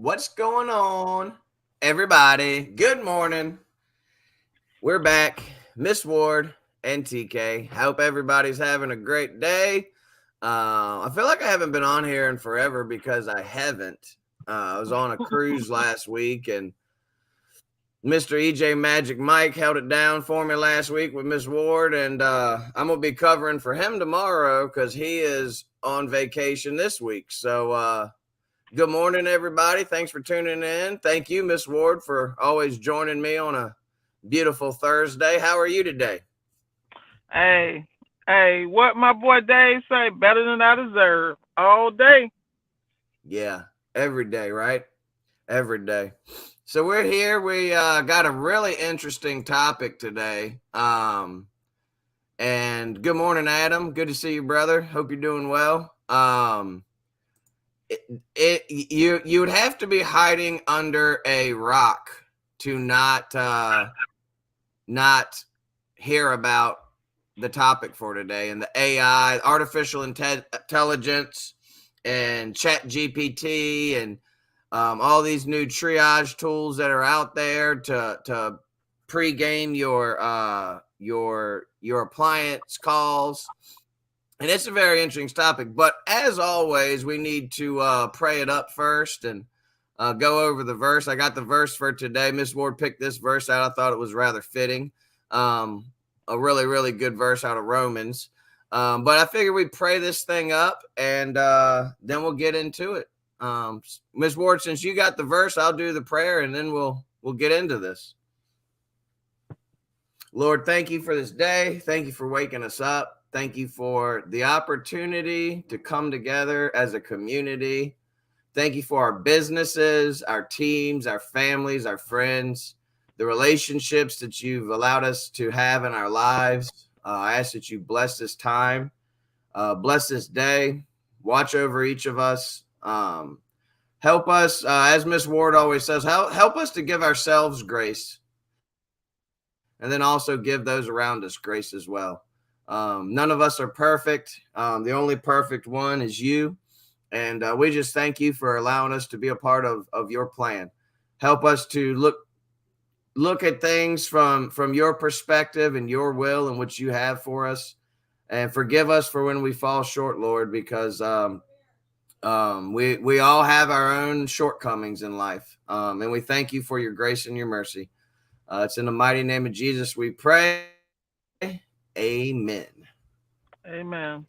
What's going on, everybody? Good morning. We're back, Miss Ward and TK. Hope everybody's having a great day. I feel like I haven't been on here in forever because I haven't. I was on a cruise last week, and Mr. EJ Magic Mike held it down for me last week with Miss Ward, and I'm gonna be covering for him tomorrow because he is on vacation this week. So good morning, everybody. Thanks for tuning in. Thank you, Miss Ward, for always joining me on a beautiful Thursday. How are you today? Hey, what my boy Dave say? Better than I deserve all day. Yeah, every day, right? Every day. So we're here. We got a really interesting topic today. And good morning, Adam. Good to see you, brother. Hope you're doing well. You would have to be hiding under a rock to not hear about the topic for today, and the AI, artificial intelligence, and Chat GPT, and all these new triage tools that are out there to pre-game your appliance calls. And it's a very interesting topic, but as always, we need to pray it up first and go over the verse. I got the verse for today. Miss Ward picked this verse out. I thought it was rather fitting. A really, really good verse out of Romans. But I figured we'd pray this thing up, and then we'll get into it. Miss Ward, since you got the verse, I'll do the prayer, and then we'll get into this. Lord, thank you for this day. Thank you for waking us up. Thank you for the opportunity to come together as a community. Thank you for our businesses, our teams, our families, our friends, the relationships that you've allowed us to have in our lives. I ask that you bless this time, bless this day, watch over each of us. Help us, as Miss Ward always says, help us to give ourselves grace, and then also give those around us grace as well. None of us are perfect. The only perfect one is you. And we just thank you for allowing us to be a part of your plan. Help us to look at things from your perspective and your will and what you have for us. And forgive us for when we fall short, Lord, because we all have our own shortcomings in life. And we thank you for your grace and your mercy. It's in the mighty name of Jesus we pray. Amen. Amen.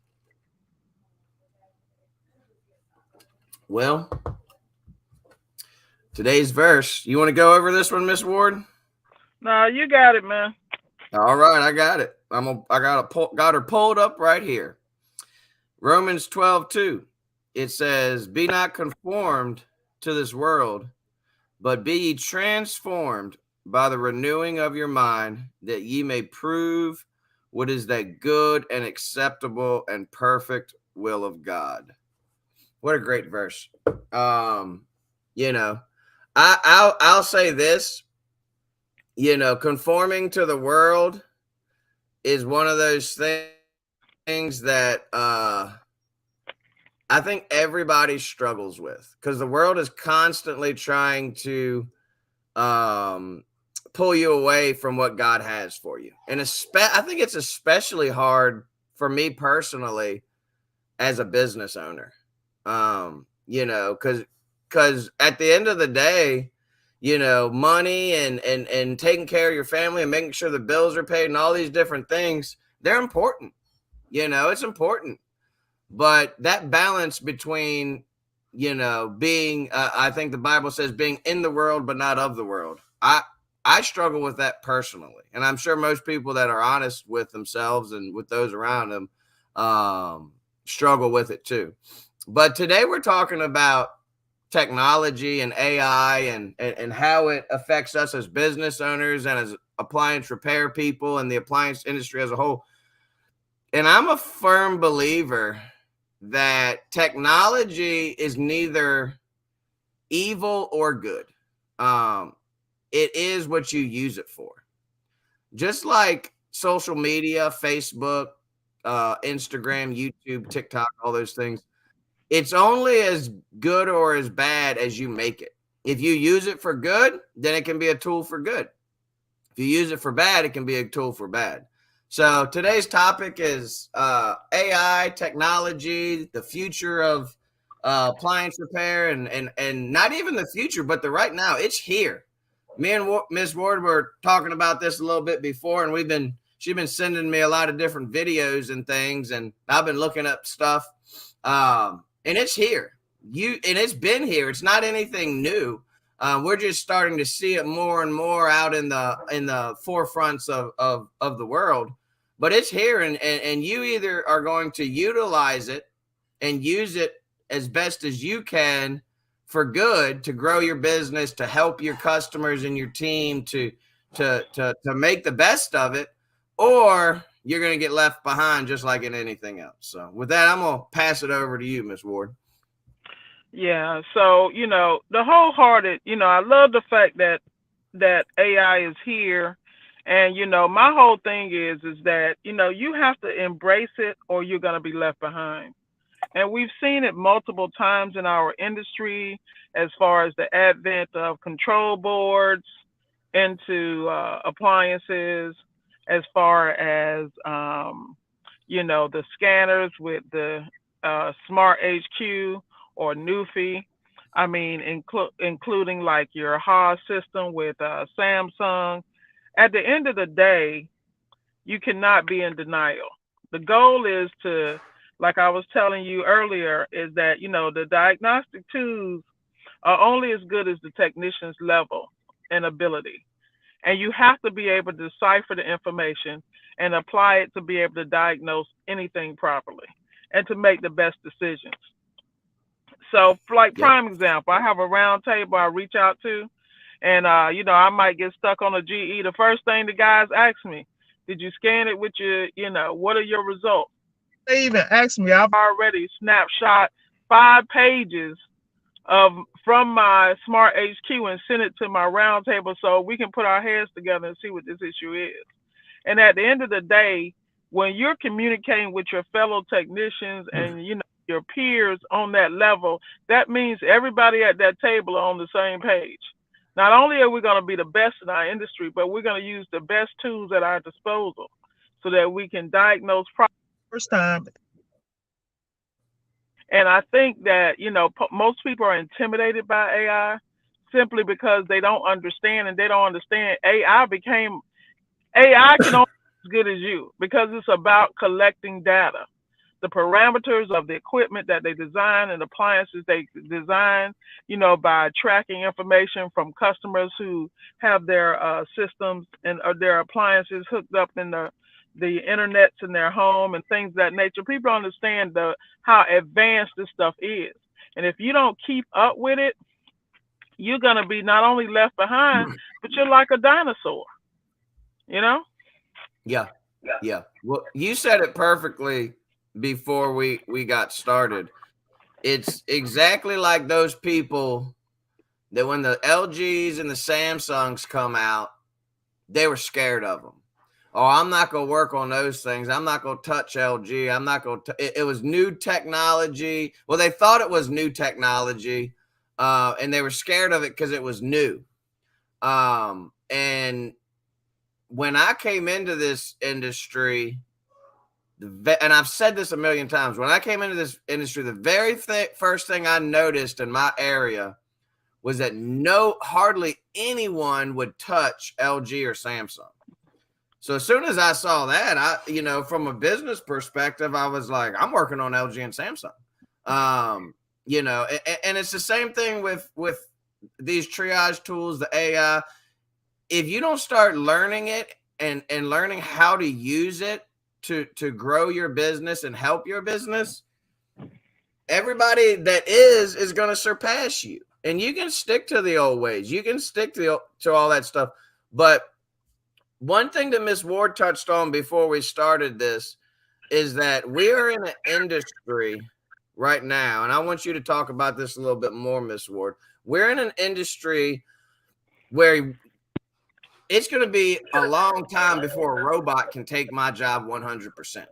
Well, today's verse. You want to go over this one, Miss Ward? Nah, you got it, man. All right, I got it. I got her pulled up right here. Romans 12:2. It says, "Be not conformed to this world, but be ye transformed by the renewing of your mind, that ye may prove what is that good and acceptable and perfect will of God." What a great verse. You know, I'll say this, conforming to the world is one of those things that I think everybody struggles with, because the world is constantly trying to pull you away from what God has for you. And I think it's especially hard for me personally as a business owner. Because at the end of the day, money and taking care of your family and making sure the bills are paid and all these different things, they're important. It's important. But that balance between, being, I think the Bible says being in the world, but not of the world. I struggle with that personally. And I'm sure most people that are honest with themselves and with those around them struggle with it too. But today we're talking about technology and AI and how it affects us as business owners and as appliance repair people and the appliance industry as a whole. And I'm a firm believer that technology is neither evil or good. It is what you use it for. Just like social media, Facebook, Instagram, YouTube, TikTok, all those things. It's only as good or as bad as you make it. If you use it for good, then it can be a tool for good. If you use it for bad, it can be a tool for bad. So today's topic is AI technology, the future of appliance repair, and not even the future, but the right now. It's here. Me and Ms. Ward were talking about this a little bit before, and she's been sending me a lot of different videos and things, and I've been looking up stuff. And it's here. And it's been here. It's not anything new. We're just starting to see it more and more out in the forefronts of the world. But it's here, and you either are going to utilize it and use it as best as you can for good to grow your business, to help your customers and your team to make the best of it, or you're going to get left behind just like in anything else. So with that, I'm going to pass it over to you, Miss Ward. Yeah. So, the wholehearted, I love the fact that AI is here. And, my whole thing is that, you have to embrace it or you're going to be left behind. And we've seen it multiple times in our industry as far as the advent of control boards into appliances, as far as, the scanners with the Smart HQ or Newfie. I mean, including like your HOS system with Samsung. At the end of the day, you cannot be in denial. The goal is to, like I was telling you earlier, is that, the diagnostic tools are only as good as the technician's level and ability. And you have to be able to decipher the information and apply it to be able to diagnose anything properly and to make the best decisions. So, like Yep. prime example, I have a round table I reach out to, and I might get stuck on a GE. The first thing the guys ask me, "Did you scan it with your, what are your results?" They even ask me. I've already snapshot 5 pages of from my Smart HQ and sent it to my round table so we can put our heads together and see what this issue is. And at the end of the day, when you're communicating with your fellow technicians and your peers on that level, that means everybody at that table are on the same page. Not only are we going to be the best in our industry, but we're going to use the best tools at our disposal so that we can diagnose problems first time. And I think that, most people are intimidated by AI simply because they don't understand, and they don't understand AI can only be as good as you because it's about collecting data. The parameters of the equipment that they design and appliances they design, by tracking information from customers who have their systems and their appliances hooked up in the internets in their home and things of that nature. People understand how advanced this stuff is. And if you don't keep up with it, you're gonna be not only left behind, but you're like a dinosaur, you know? Yeah. Yeah. Well, you said it perfectly before we got started. It's exactly like those people that when the LGs and the Samsungs come out, they were scared of them. Oh, I'm not going to work on those things. I'm not going to touch LG. I'm not going to. It was new technology. Well, they thought it was new technology, and they were scared of it because it was new. And when I came into this industry, and I've said this a million times, when I came into this industry, the very first thing I noticed in my area was that hardly anyone would touch LG or Samsung. So as soon as I saw that, from a business perspective, I was like, I'm working on LG and Samsung. And it's the same thing with these triage tools, the AI. If you don't start learning it and learning how to use it to grow your business and help your business, everybody that is going to surpass you. And you can stick to the old ways. You can stick to all that stuff. But one thing that Miss Ward touched on before we started this is that we are in an industry right now, and I want you to talk about this a little bit more, Miss Ward. We're in an industry where it's going to be a long time before a robot can take my job 100%.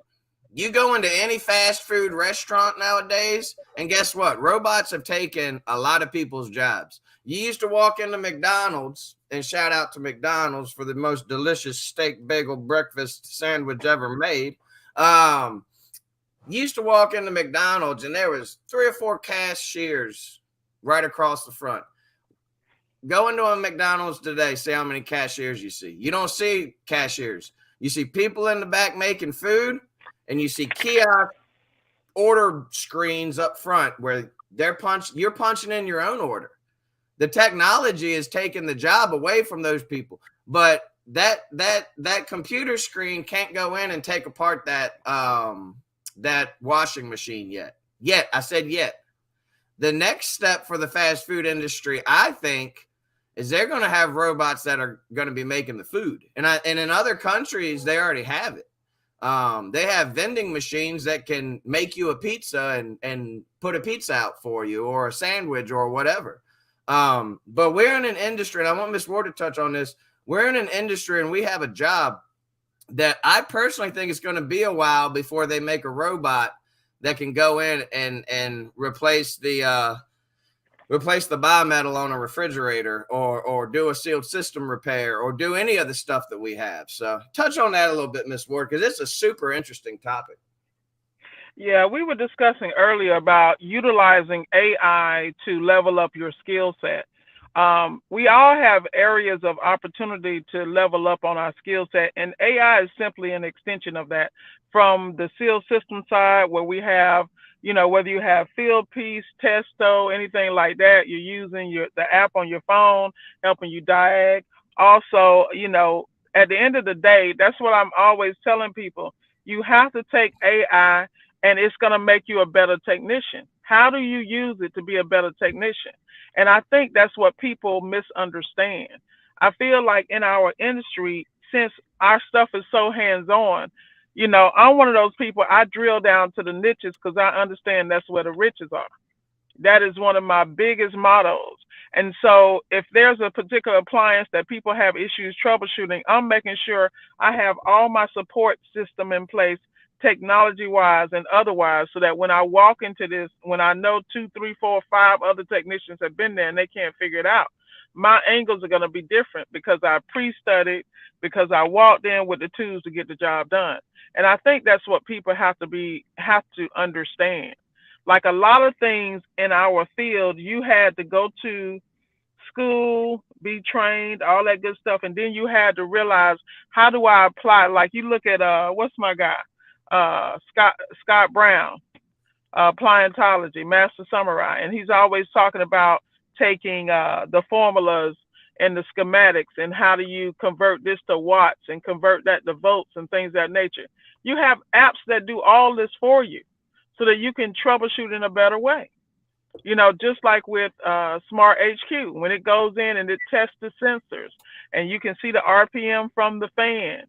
You go into any fast food restaurant nowadays, and guess what? Robots have taken a lot of people's jobs. You used to walk into McDonald's, and shout out to McDonald's for the most delicious steak bagel breakfast sandwich ever made. You used to walk into McDonald's, and there was 3 or 4 cashiers right across the front. Go into a McDonald's today, see how many cashiers you see. You don't see cashiers. You see people in the back making food, and you see kiosk order screens up front where you're punching in your own order. The technology is taking the job away from those people, but that computer screen can't go in and take apart that washing machine yet. I said yet. The next step for the fast food industry, I think, is they're going to have robots that are going to be making the food. And in other countries, they already have it. They have vending machines that can make you a pizza and put a pizza out for you, or a sandwich, or whatever. But we're in an industry, and I want Ms. Ward to touch on this. We're in an industry, and we have a job that I personally think it's going to be a while before they make a robot that can go in and replace the bimetal on a refrigerator, or do a sealed system repair, or do any of the stuff that we have. So touch on that a little bit, Ms. Ward, because it's a super interesting topic. Yeah, we were discussing earlier about utilizing AI to level up your skill set. We all have areas of opportunity to level up on our skill set, and AI is simply an extension of that. From the seal system side, where we have, whether you have Fieldpiece, Testo, anything like that, you're using the app on your phone, helping you diag. Also, at the end of the day, that's what I'm always telling people. You have to take AI, and it's going to make you a better technician. How do you use it to be a better technician? And I think that's what people misunderstand. I feel like in our industry, since our stuff is so hands-on, I'm one of those people, I drill down to the niches because I understand that's where the riches are. That is one of my biggest mottos. And so if there's a particular appliance that people have issues troubleshooting, I'm making sure I have all my support system in place, technology wise and otherwise, so that when I walk into this, when I know 2, 3, 4, 5 other technicians have been there and they can't figure it out, my angles are going to be different because I pre-studied, because I walked in with the tools to get the job done. And I think that's what people have to understand. Like a lot of things in our field, you had to go to school, be trained, all that good stuff, and then you had to realize, how do I apply? Like you look at what's my guy, Scott Brown, Pliantology, Master Samurai, and he's always talking about taking the formulas and the schematics, and how do you convert this to watts and convert that to volts and things of that nature. You have apps that do all this for you so that you can troubleshoot in a better way. Just like with Smart HQ, when it goes in and it tests the sensors, and you can see the RPM from the fan.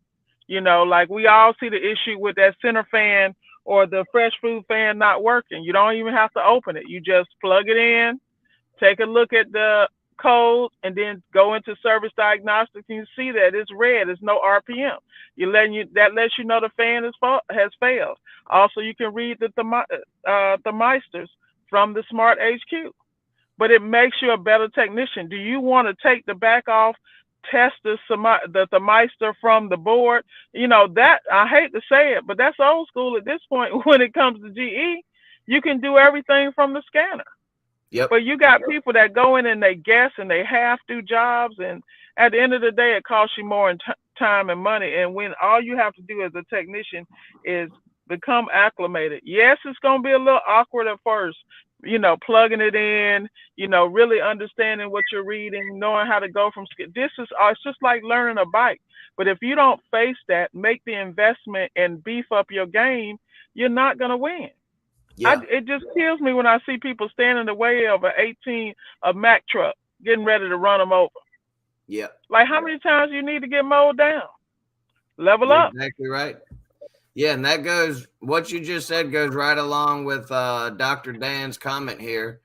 Like we all see the issue with that center fan or the fresh food fan not working. You don't even have to open it. You just plug it in, take a look at the code, and then go into service diagnostics, and you see that it's red, it's no RPM. That lets you know the fan has failed. Also, you can read the thermistors from the Smart HQ, but it makes you a better technician. Do you want to take the back off, test the thermistor from the board? That, I hate to say it, but that's old school at this point. When it comes to GE, you can do everything from the scanner. Yep. But you got people that go in and they guess and they half do jobs, and at the end of the day, it costs you more in time and money. And when all you have to do as a technician is become acclimated. Yes, it's going to be a little awkward at first, plugging it in, really understanding what you're reading, knowing how to go from it's just like learning a bike. But if you don't face that, make the investment and beef up your game, you're not going to win. Yeah. It just kills me when I see people standing in the way of a Mack truck, getting ready to run them over. Yeah. Like, how many times you need to get mowed down? Level up. Exactly right. Yeah, and what you just said goes right along with Dr. Dan's comment here.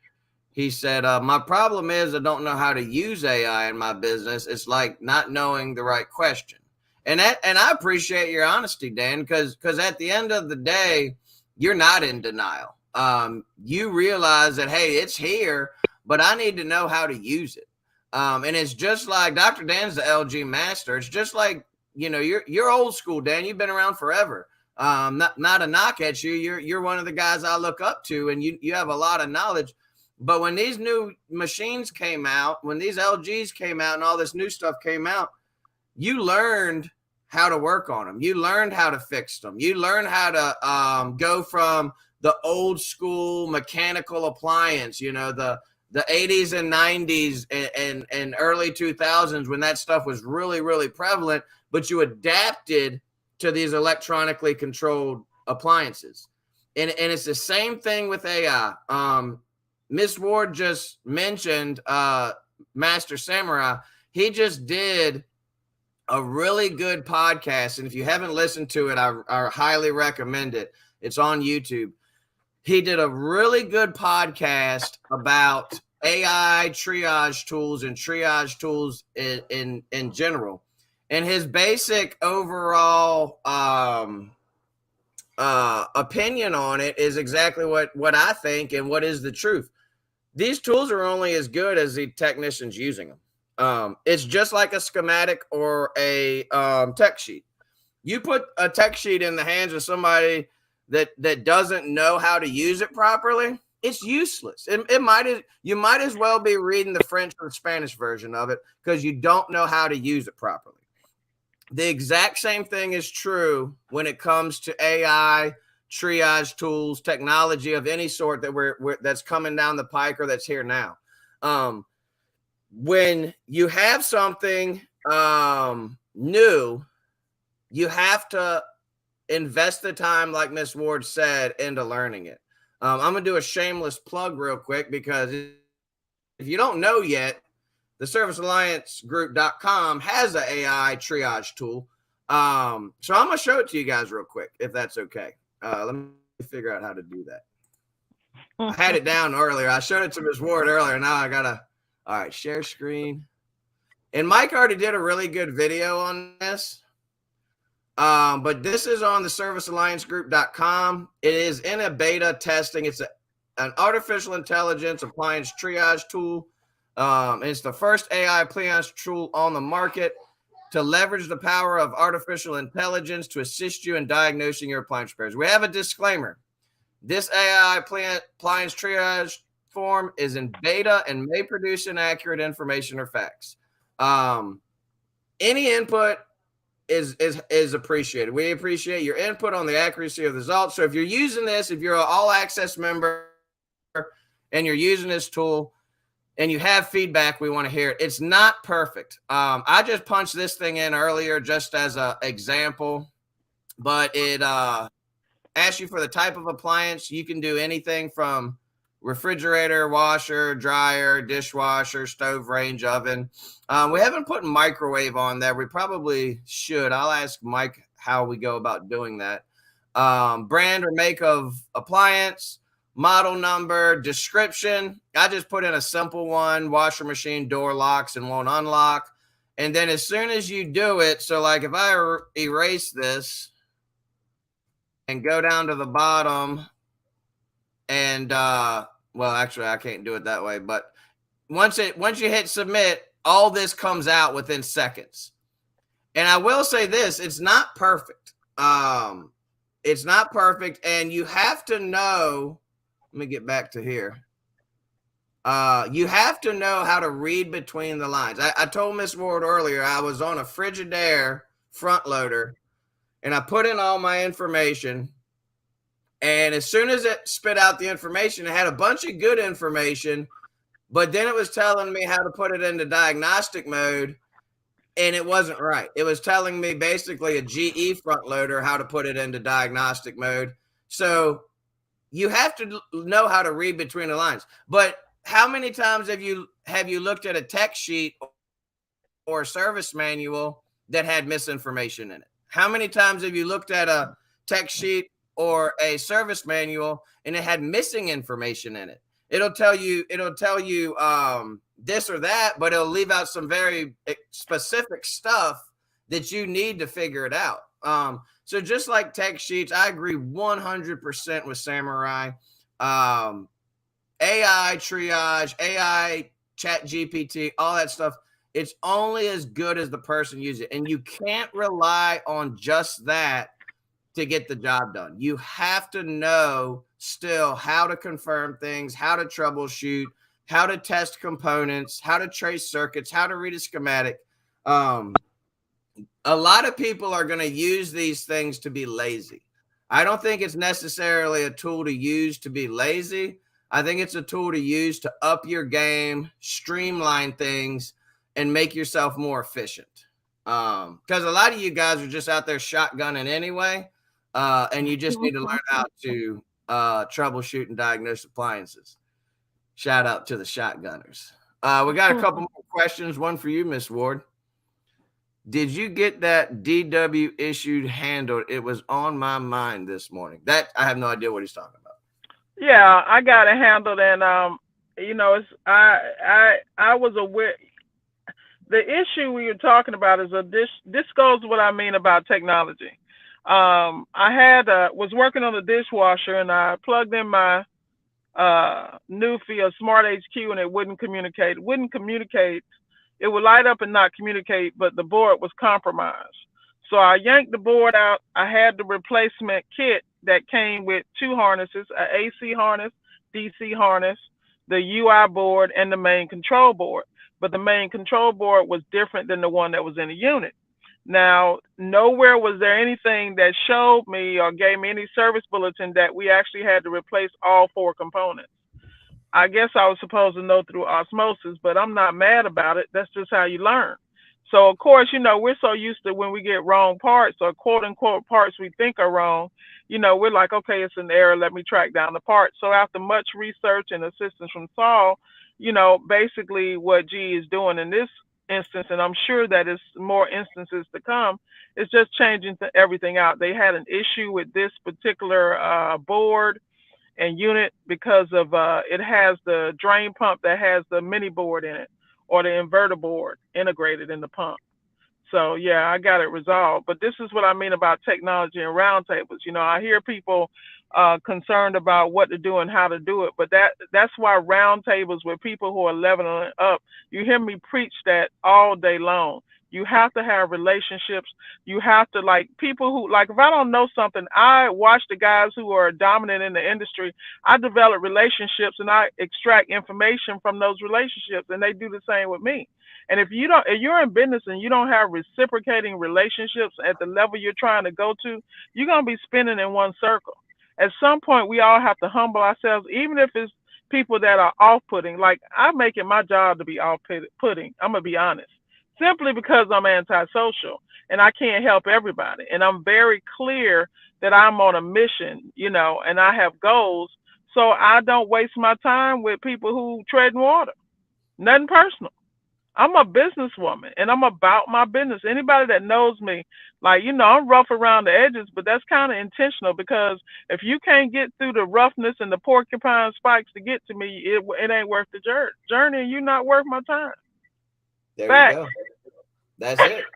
He said, my problem is I don't know how to use AI in my business. It's like not knowing the right question. And I appreciate your honesty, Dan, because at the end of the day, you're not in denial. You realize that, hey, it's here, but I need to know how to use it. And it's just like Dr. Dan's the LG master. It's just like, you're old school, Dan. You've been around forever. Not a knock at you. You're one of the guys I look up to, and you have a lot of knowledge. But when these new machines came out, when these LGs came out and all this new stuff came out, you learned how to work on them. You learned how to fix them. You learned how to go from the old school mechanical appliance, the 80s and 90s and early 2000s when that stuff was really, really prevalent, but you adapted to these electronically controlled appliances. And it's the same thing with AI. Miss Ward just mentioned Master Samurai. He just did a really good podcast. And if you haven't listened to it, I highly recommend it. It's on YouTube. He did a really good podcast about AI triage tools and triage tools in general. And his basic overall opinion on it is exactly what I think and what is the truth. These tools are only as good as the technicians using them. It's just like a schematic or a tech sheet. You put a tech sheet in the hands of somebody that doesn't know how to use it properly, it's useless. You might as well be reading the French or Spanish version of it because you don't know how to use it properly. The exact same thing is true when it comes to AI, triage tools, technology of any sort that's coming down the pike or that's here now. When you have something new, you have to invest the time, like Miss Ward said, into learning it. I'm going to do a shameless plug real quick because if you don't know yet, the ServiceAllianceGroup.com has an AI triage tool. So I'm going to show it to you guys real quick, if that's okay. Let me figure out how to do that. I had it down earlier. I showed it to Ms. Ward earlier. Now I got to, all right, share screen. And Mike already did a really good video on this. But this is on the ServiceAllianceGroup.com. It is in a beta testing. It's an artificial intelligence appliance triage tool. It's the first AI appliance tool on the market to leverage the power of artificial intelligence to assist you in diagnosing your appliance repairs. We have a disclaimer. This AI appliance triage form is in beta and may produce inaccurate information or facts. Any input is appreciated. We appreciate your input on the accuracy of the results. So if you're using this, if you're an all access member and you're using this tool and you have feedback, we want to hear it. It's not perfect. I just punched this thing in earlier just as an example, but it asks you for the type of appliance. You can do anything from refrigerator, washer, dryer, dishwasher, stove, range, oven. We haven't put microwave on there. We probably should. I'll ask Mike how we go about doing that. Brand or make of appliance, model number, description. I just put in a simple one: washer machine door locks and won't unlock. And then as soon as you do it, so like if I erase this and go down to the bottom and well, actually I can't do it that way, but once you hit submit, all this comes out within seconds. And I will say this, it's not perfect. It's not perfect, and you have to know, let me get back to here. You have to know how to read between the lines. I told Miss Ward earlier, I was on a Frigidaire front loader and I put in all my information. And as soon as it spit out the information, it had a bunch of good information, but then it was telling me how to put it into diagnostic mode, and it wasn't right. It was telling me basically a GE front loader how to put it into diagnostic mode. So you have to know how to read between the lines. But how many times have you looked at a tech sheet or a service manual that had misinformation in it? How many times have you looked at a tech sheet or a service manual and it had missing information in it? It'll tell you this or that, but it'll leave out some very specific stuff that you need to figure it out. So just like tech sheets, I agree 100% with Samurai. AI triage, AI chat GPT, all that stuff, it's only as good as the person using it. And you can't rely on just that to get the job done. You have to know still how to confirm things, how to troubleshoot, how to test components, how to trace circuits, how to read a schematic. A lot of people are going to use these things to be lazy. I don't think it's necessarily a tool to use to be lazy. I think it's a tool to use to up your game, streamline things, and make yourself more efficient. Because a lot of you guys are just out there shotgunning anyway, and you just need to learn how to troubleshoot and diagnose appliances. Shout out to the shotgunners. We got a couple more questions. One for you, Miss Ward. Did you get that DW issued handled? It was on my mind this morning. That I have no idea what he's talking about. Yeah, I got it handled, and it's I was aware. The issue we were talking about is this goes what I mean about technology. I had was working on the dishwasher, and I plugged in my Newfie, a Smart HQ, and it wouldn't communicate. It wouldn't communicate. It would light up and not communicate, but the board was compromised. So I yanked the board out. I had the replacement kit that came with two harnesses, an AC harness, DC harness, the UI board, and the main control board. But the main control board was different than the one that was in the unit. Now, nowhere was there anything that showed me or gave me any service bulletin that we actually had to replace all four components. I guess I was supposed to know through osmosis, but I'm not mad about it. That's just how you learn. So, of course, we're so used to when we get wrong parts or quote unquote parts we think are wrong, we're like, okay, it's an error. Let me track down the part. So after much research and assistance from Saul, basically what G is doing in this instance, and I'm sure that it's more instances to come, is just changing everything out. They had an issue with this particular board and unit because of it has the drain pump that has the mini board in it or the inverter board integrated in the pump. So yeah, I got it resolved. But this is what I mean about technology and roundtables. I hear people concerned about what to do and how to do it, but that's why roundtables with people who are leveling up. You hear me preach that all day long. You have to have relationships. You have to people who if I don't know something, I watch the guys who are dominant in the industry. I develop relationships and I extract information from those relationships, and they do the same with me. And if you're in business and you don't have reciprocating relationships at the level you're trying to go to, you're going to be spinning in one circle. At some point, we all have to humble ourselves, even if it's people that are off-putting. Like, I make it my job to be off-putting. I'm going to be honest. Simply because I'm antisocial and I can't help everybody. And I'm very clear that I'm on a mission, and I have goals. So I don't waste my time with people who tread water. Nothing personal. I'm a businesswoman and I'm about my business. Anybody that knows me, I'm rough around the edges, but that's kind of intentional because if you can't get through the roughness and the porcupine spikes to get to me, it ain't worth the journey, and you're not worth my time. There you go. That's it.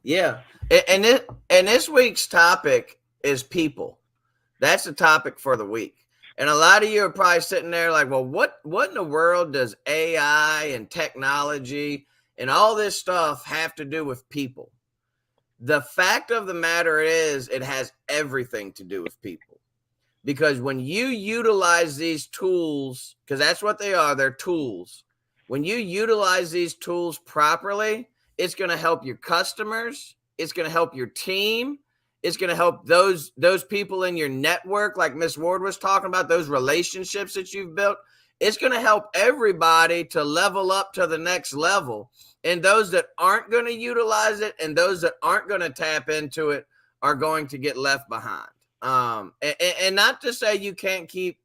Yeah. And this week's topic is people. That's the topic for the week. And a lot of you are probably sitting there like, well, what in the world does AI and technology and all this stuff have to do with people? The fact of the matter is it has everything to do with people. Because when you utilize these tools, because that's what they are, they're tools. When you utilize these tools properly, it's going to help your customers. It's going to help your team. It's going to help those people in your network, like Miss Ward was talking about, those relationships that you've built. It's going to help everybody to level up to the next level. And those that aren't going to utilize it and those that aren't going to tap into it are going to get left behind. And not to say you can't keep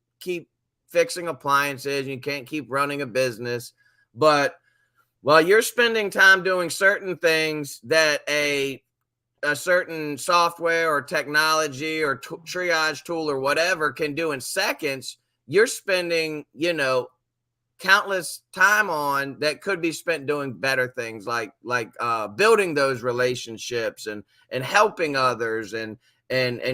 fixing appliances, and you can't keep running a business, but while you're spending time doing certain things that a certain software or technology or triage tool or whatever can do in seconds, you're spending, countless time on that could be spent doing better things like building those relationships and helping others and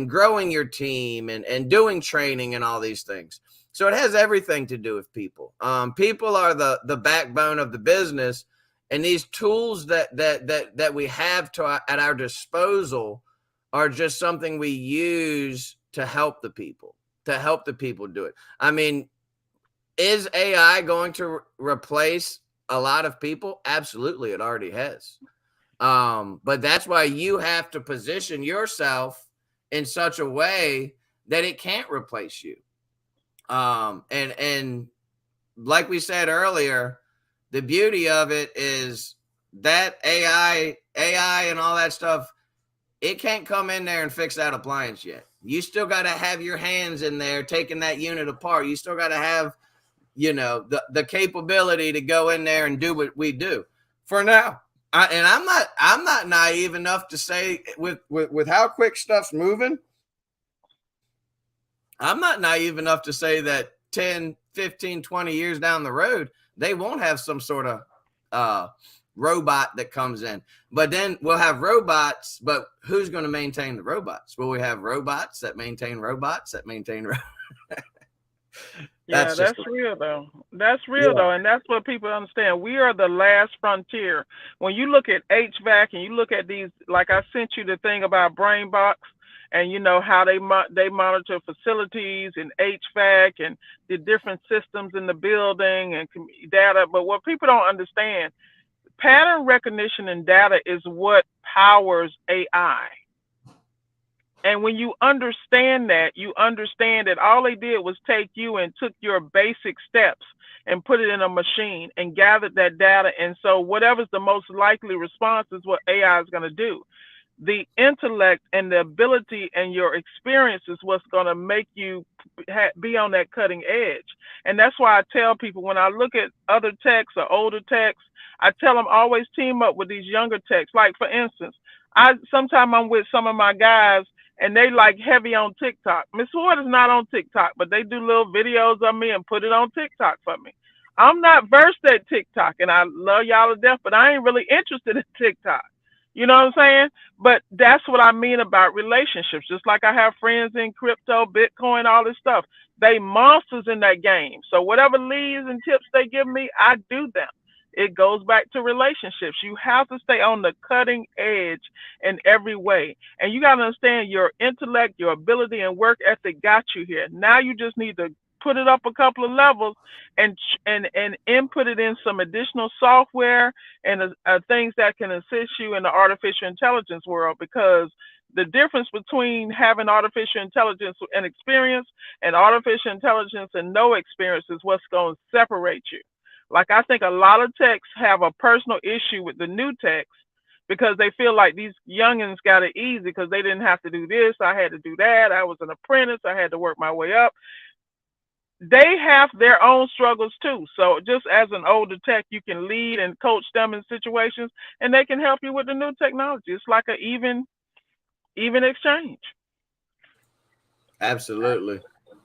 growing your team and doing training and all these things. So it has everything to do with people. People are the backbone of the business, and these tools that we have at our disposal are just something we use to help the people do it. I mean, is AI going to replace a lot of people? Absolutely, it already has. But that's why you have to position yourself in such a way that it can't replace you. And like we said earlier, the beauty of it is that AI and all that stuff, it can't come in there and fix that appliance yet. You still got to have your hands in there taking that unit apart. You still got to have, the capability to go in there and do what we do for now. I'm not naive enough to say with how quick stuff's moving. I'm not naive enough to say that 10, 15, 20 years down the road, they won't have some sort of robot that comes in. But then we'll have robots, but who's going to maintain the robots? Will we have robots that maintain robots that maintain robots? Yeah, that's real though. That's real though, and that's what people understand. We are the last frontier. When you look at HVAC and you look at these, like I sent you the thing about BrainBox, and you know how they monitor facilities and HVAC and the different systems in the building and data. But what people don't understand, pattern recognition and data is what powers AI. And when you understand that, you understand that all they did was take you and took your basic steps and put it in a machine and gathered that data. And so whatever's the most likely response is what AI is going to do. The intellect and the ability and your experience is what's going to make you be on that cutting edge. And that's why I tell people when I look at other techs or older techs, I tell them always team up with these younger techs. Like for instance, sometimes I'm with some of my guys and they like heavy on TikTok. Miss Ward is not on TikTok, but they do little videos of me and put it on TikTok for me. I'm not versed at TikTok, and I love y'all to death, but I ain't really interested in TikTok. You know what I'm saying? But that's what I mean about relationships. Just like I have friends in crypto, Bitcoin, all this stuff. They monsters in that game. So whatever leads and tips they give me, I do them. It goes back to relationships. You have to stay on the cutting edge in every way. And you got to understand your intellect, your ability, and work ethic got you here. Now you just need to put it up a couple of levels and input it in some additional software and things that can assist you in the artificial intelligence world, because the difference between having artificial intelligence and experience and artificial intelligence and no experience is what's going to separate you. Like I think a lot of techs have a personal issue with the new techs because they feel like these youngins got it easy because they didn't have to do this. I had to do that. I was an apprentice. I had to work my way up. They have their own struggles too. So just as an older tech, you can lead and coach them in situations and they can help you with the new technology. It's like an even exchange. Absolutely.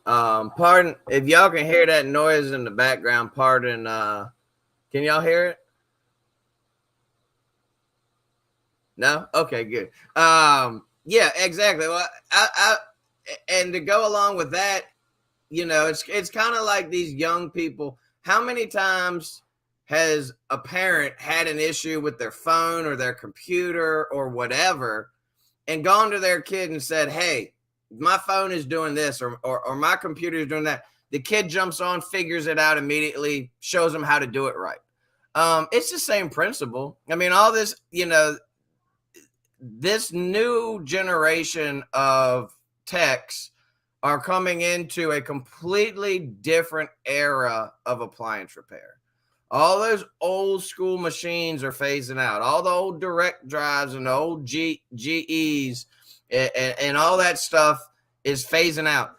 Pardon if y'all can hear that noise in the background. Pardon. Can y'all hear it? No. Okay. Good. Yeah. Exactly. Well, and to go along with that, it's kind of like these young people. How many times has a parent had an issue with their phone or their computer or whatever, and gone to their kid and said, "Hey, my phone is doing this or my computer is doing that." The kid jumps on, figures it out immediately, shows them how to do it right. It's the same principle. I mean, all this, this new generation of techs are coming into a completely different era of appliance repair. All those old school machines are phasing out. All the old direct drives and the old GEs and all that stuff is phasing out.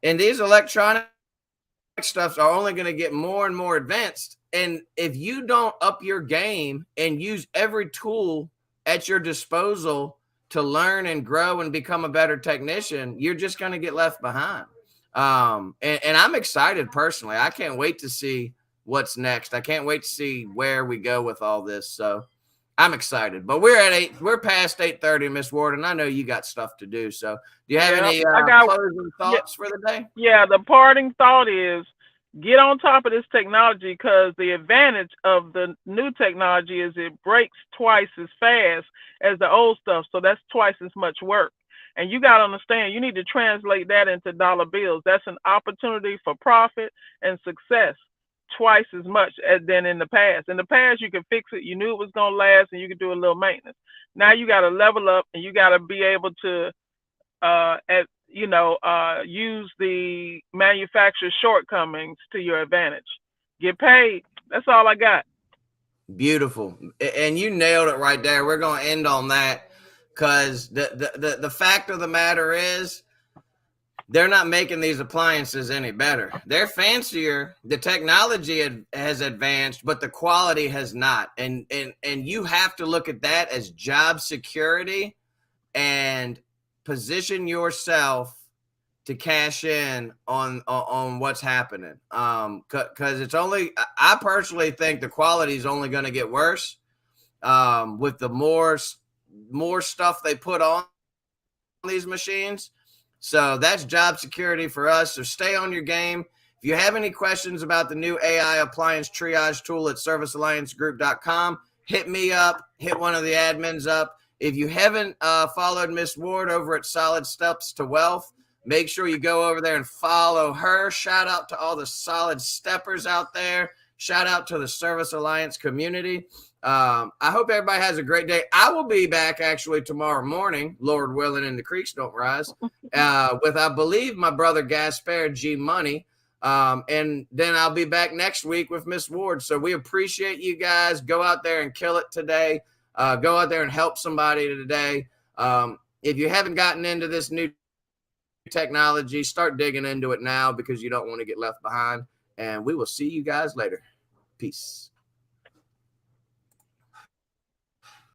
And these electronic stuffs are only going to get more and more advanced. And if you don't up your game and use every tool at your disposal to learn and grow and become a better technician, you're just going to get left behind. And I'm excited personally. I can't wait to see what's next. I can't wait to see where we go with all this. So I'm excited. But we're at 8. We're past 8:30, Miss Ward, and I know you got stuff to do. So do you have Yeah, any I got. closing Yeah, thoughts for the day? yeah. The parting thought is get on top of this technology because the advantage of the new technology is it breaks twice as fast as the old stuff. So that's twice as much work. And you got to understand, you need to translate that into dollar bills. That's an opportunity for profit and success twice as much as than in the past. In the past, you could fix it. You knew it was going to last and you could do a little maintenance. Now you got to level up and you got to be able to use the manufacturer's shortcomings to your advantage. Get paid. That's all I got. Beautiful. And you nailed it right there. We're going to end on that because the fact of the matter is they're not making these appliances any better. They're fancier. The technology has advanced, but the quality has not. And you have to look at that as job security and position yourself to cash in on what's happening. Because it's only, I personally think the quality is only going to get worse with the more stuff they put on these machines. So that's job security for us. So stay on your game. If you have any questions about the new AI appliance triage tool at servicealliancegroup.com, hit me up, hit one of the admins up. If you haven't followed Miss Ward over at Solid Steps to Wealth, make sure you go over there and follow her. Shout out to all the solid steppers out there. Shout out to the Service Alliance community. I hope everybody has a great day. I will be back actually tomorrow morning, Lord willing, and the creeks don't rise, with, I believe, my brother Gaspar G Money. And then I'll be back next week with Miss Ward. So we appreciate you guys. Go out there and kill it today. Go out there and help somebody today. If you haven't gotten into this new technology, start digging into it now because you don't want to get left behind. And we will see you guys later. Peace.